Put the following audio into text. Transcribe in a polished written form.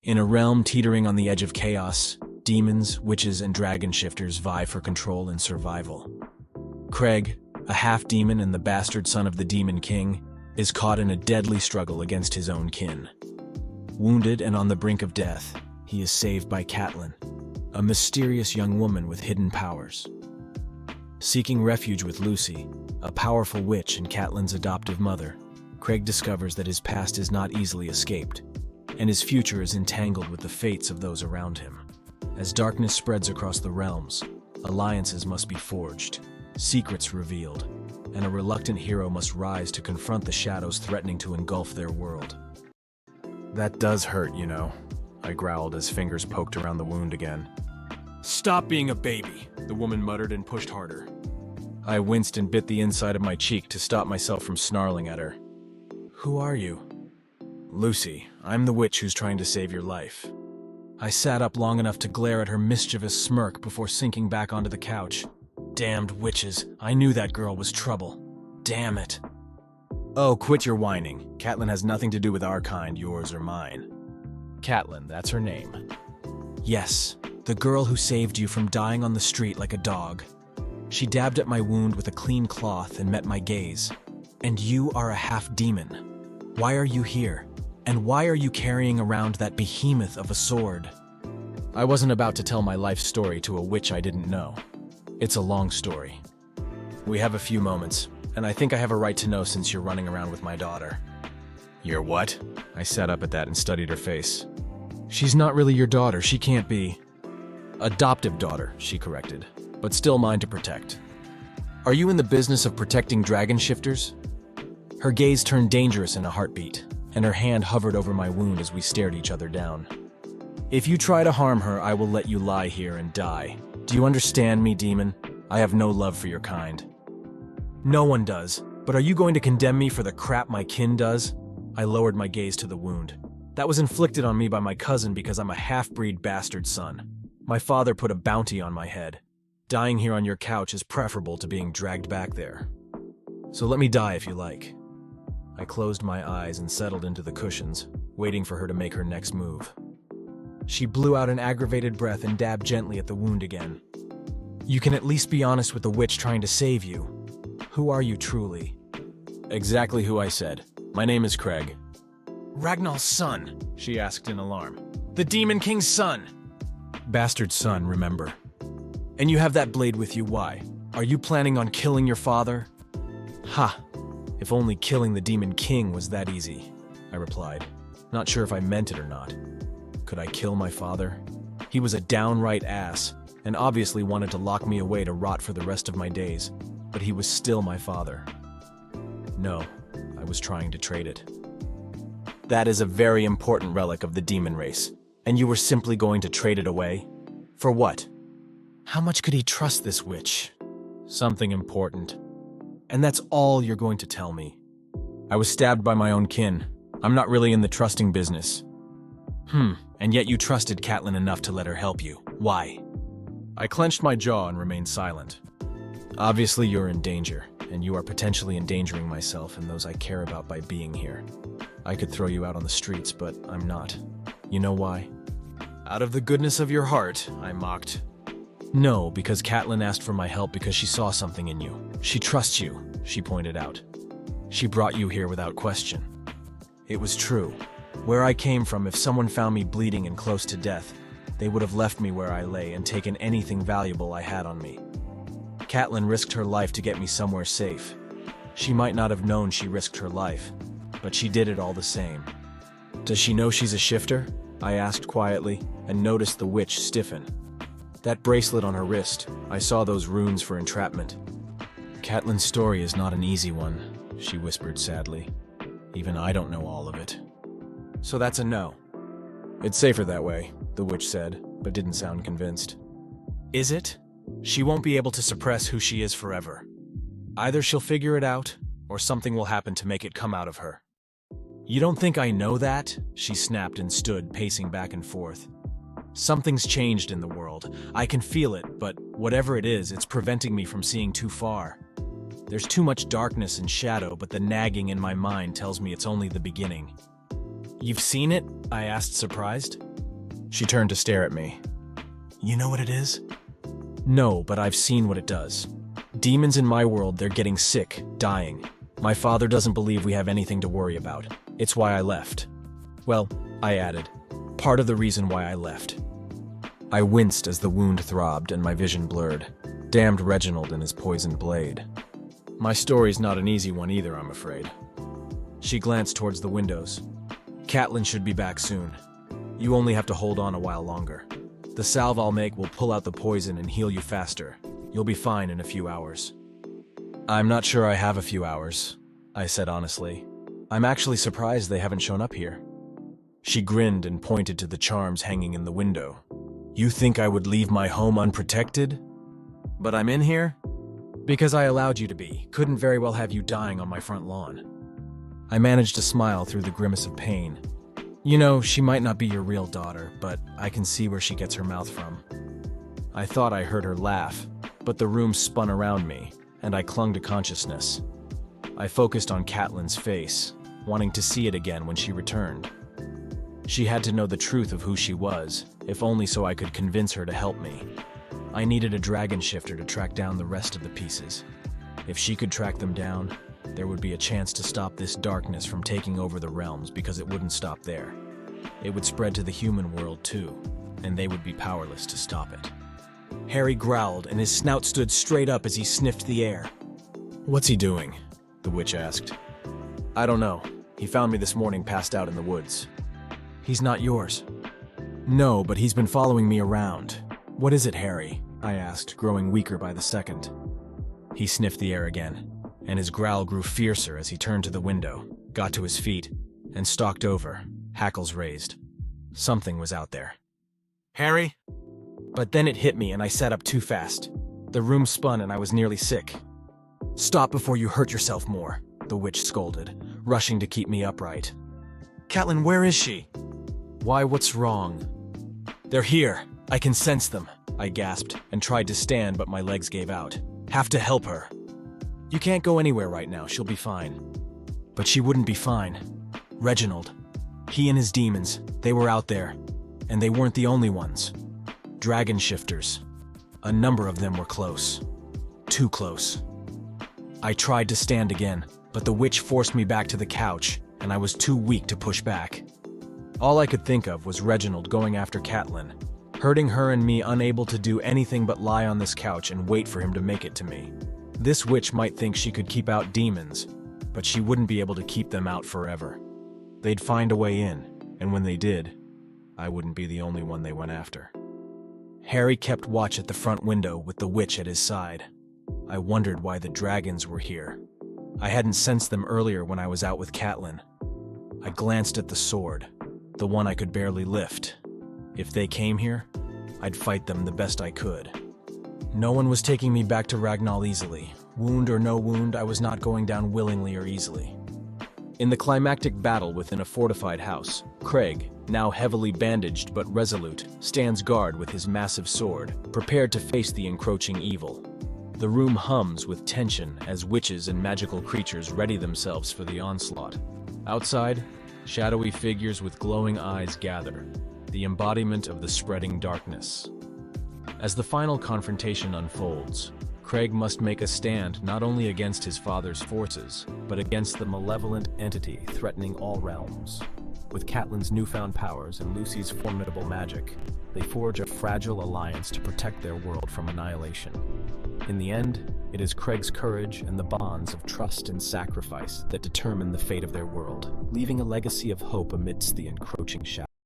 In a realm teetering on the edge of chaos, demons, witches, and dragon shifters vie for control and survival. Craig, a half-demon and the bastard son of the Demon King, is caught in a deadly struggle against his own kin. Wounded and on the brink of death, he is saved by Katlyn, a mysterious young woman with hidden powers. Seeking refuge with Lucy, a powerful witch and Katlyn's adoptive mother, Craig discovers that his past is not easily escaped, and his future is entangled with the fates of those around him. As darkness spreads across the realms, alliances must be forged, secrets revealed, and a reluctant hero must rise to confront the shadows threatening to engulf their world. "That does hurt, you know," I growled as fingers poked around the wound again. "Stop being a baby," the woman muttered and pushed harder. I winced and bit the inside of my cheek to stop myself from snarling at her. "Who are you?" "Lucy, I'm the witch who's trying to save your life." I sat up long enough to glare at her mischievous smirk before sinking back onto the couch. Damned witches, I knew that girl was trouble. Damn it. "Oh, quit your whining. Katlyn has nothing to do with our kind, yours or mine." "Katlyn, that's her name." "Yes, the girl who saved you from dying on the street like a dog. She dabbed at my wound with a clean cloth and met my gaze. And you are a half-demon. Why are you here? And why are you carrying around that behemoth of a sword?" I wasn't about to tell my life story to a witch I didn't know. It's a long story. "We have a few moments, and I think I have a right to know since you're running around with my daughter." "Your what?" I sat up at that and studied her face. "She's not really your daughter, she can't be." "Adoptive daughter," she corrected, "but still mine to protect." "Are you in the business of protecting dragon shifters?" Her gaze turned dangerous in a heartbeat, and her hand hovered over my wound as we stared each other down. "If you try to harm her, I will let you lie here and die. Do you understand me, demon? I have no love for your kind." "No one does, but are you going to condemn me for the crap my kin does?" I lowered my gaze to the wound. "That was inflicted on me by my cousin because I'm a half-breed bastard son. My father put a bounty on my head. Dying here on your couch is preferable to being dragged back there. So let me die if you like." I closed my eyes and settled into the cushions, waiting for her to make her next move. She blew out an aggravated breath and dabbed gently at the wound again. "You can at least be honest with the witch trying to save you. Who are you truly?" "Exactly who I said. My name is Craig." "Ragnall's son?" she asked in alarm. "The Demon King's son?" "Bastard son, remember. And you have that blade with you, why? Are you planning on killing your father?" "Ha! If only killing the Demon King was that easy," I replied, not sure if I meant it or not. Could I kill my father? He was a downright ass, and obviously wanted to lock me away to rot for the rest of my days, but he was still my father. No, I was trying to trade it. "That is a very important relic of the demon race, and you were simply going to trade it away? For what?" How much could he trust this witch? "Something important. And that's all you're going to tell me?" "I was stabbed by my own kin. I'm not really in the trusting business." And yet you trusted Katlyn enough to let her help you. Why?" I clenched my jaw and remained silent. "Obviously you're in danger, and you are potentially endangering myself and those I care about by being here. I could throw you out on the streets, but I'm not. You know why?" "Out of the goodness of your heart," I mocked. "No, because Katlyn asked for my help because she saw something in you. She trusts you," she pointed out. "She brought you here without question." It was true. Where I came from, if someone found me bleeding and close to death, they would have left me where I lay and taken anything valuable I had on me. Katlyn risked her life to get me somewhere safe. She might not have known she risked her life, but she did it all the same. "Does she know she's a shifter?" I asked quietly, and noticed the witch stiffen. "That bracelet on her wrist, I saw those runes for entrapment." "Katlyn's story is not an easy one," she whispered sadly. "Even I don't know all of it." "So that's a no." "It's safer that way," the witch said, but didn't sound convinced. "Is it? She won't be able to suppress who she is forever. Either she'll figure it out, or something will happen to make it come out of her." "You don't think I know that?" she snapped and stood, pacing back and forth. "Something's changed in the world. I can feel it, but whatever it is, it's preventing me from seeing too far. There's too much darkness and shadow, but the nagging in my mind tells me it's only the beginning." You've seen it? I asked, surprised. She turned to stare at me. You know what it is? No, but I've seen what it does. Demons in my world, they're getting sick, dying. My father doesn't believe we have anything to worry about. It's why I left. Well, I added, part of the reason why I left. I winced as the wound throbbed and my vision blurred. Damned Reginald and his poisoned blade. My story's not an easy one either, I'm afraid. She glanced towards the windows. Katlyn should be back soon. You only have to hold on a while longer. The salve I'll make will pull out the poison and heal you faster. You'll be fine in a few hours. I'm not sure I have a few hours, I said honestly. I'm actually surprised they haven't shown up here. She grinned and pointed to the charms hanging in the window. You think I would leave my home unprotected? But I'm in here? Because I allowed you to be. Couldn't very well have you dying on my front lawn. I managed to smile through the grimace of pain. You know, she might not be your real daughter, but I can see where she gets her mouth from. I thought I heard her laugh, but the room spun around me, and I clung to consciousness. I focused on Katlyn's face, wanting to see it again when she returned. She had to know the truth of who she was, if only so I could convince her to help me. I needed a dragon shifter to track down the rest of the pieces. If she could track them down, there would be a chance to stop this darkness from taking over the realms, because it wouldn't stop there. It would spread to the human world too, and they would be powerless to stop it. Harry growled, and his snout stood straight up as he sniffed the air. What's he doing? The witch asked. I don't know. He found me this morning passed out in the woods. He's not yours. No, but he's been following me around. What is it, Harry? I asked, growing weaker by the second. He sniffed the air again, and his growl grew fiercer as he turned to the window, got to his feet, and stalked over, hackles raised. Something was out there. Harry? But then it hit me and I sat up too fast. The room spun and I was nearly sick. Stop before you hurt yourself more, the witch scolded, rushing to keep me upright. Katlyn, where is she? Why, what's wrong? They're here. I can sense them, I gasped, and tried to stand, but my legs gave out. Have to help her. You can't go anywhere right now, she'll be fine. But she wouldn't be fine. Reginald. He and his demons, they were out there. And they weren't the only ones. Dragon shifters. A number of them were close. Too close. I tried to stand again, but the witch forced me back to the couch, and I was too weak to push back. All I could think of was Reginald going after Katlyn, hurting her and me unable to do anything but lie on this couch and wait for him to make it to me. This witch might think she could keep out demons, but she wouldn't be able to keep them out forever. They'd find a way in, and when they did, I wouldn't be the only one they went after. Harry kept watch at the front window with the witch at his side. I wondered why the dragons were here. I hadn't sensed them earlier when I was out with Katlyn. I glanced at the sword, the one I could barely lift. If they came here, I'd fight them the best I could. No one was taking me back to Ragnall easily. Wound or no wound, I was not going down willingly or easily. In the climactic battle within a fortified house, Craig, now heavily bandaged but resolute, stands guard with his massive sword, prepared to face the encroaching evil. The room hums with tension as witches and magical creatures ready themselves for the onslaught. Outside, shadowy figures with glowing eyes gather, the embodiment of the spreading darkness. As the final confrontation unfolds, Craig must make a stand not only against his father's forces, but against the malevolent entity threatening all realms. With Katlyn's newfound powers and Lucy's formidable magic, they forge a fragile alliance to protect their world from annihilation. In the end, it is Craig's courage and the bonds of trust and sacrifice that determine the fate of their world, leaving a legacy of hope amidst the encroaching shadows.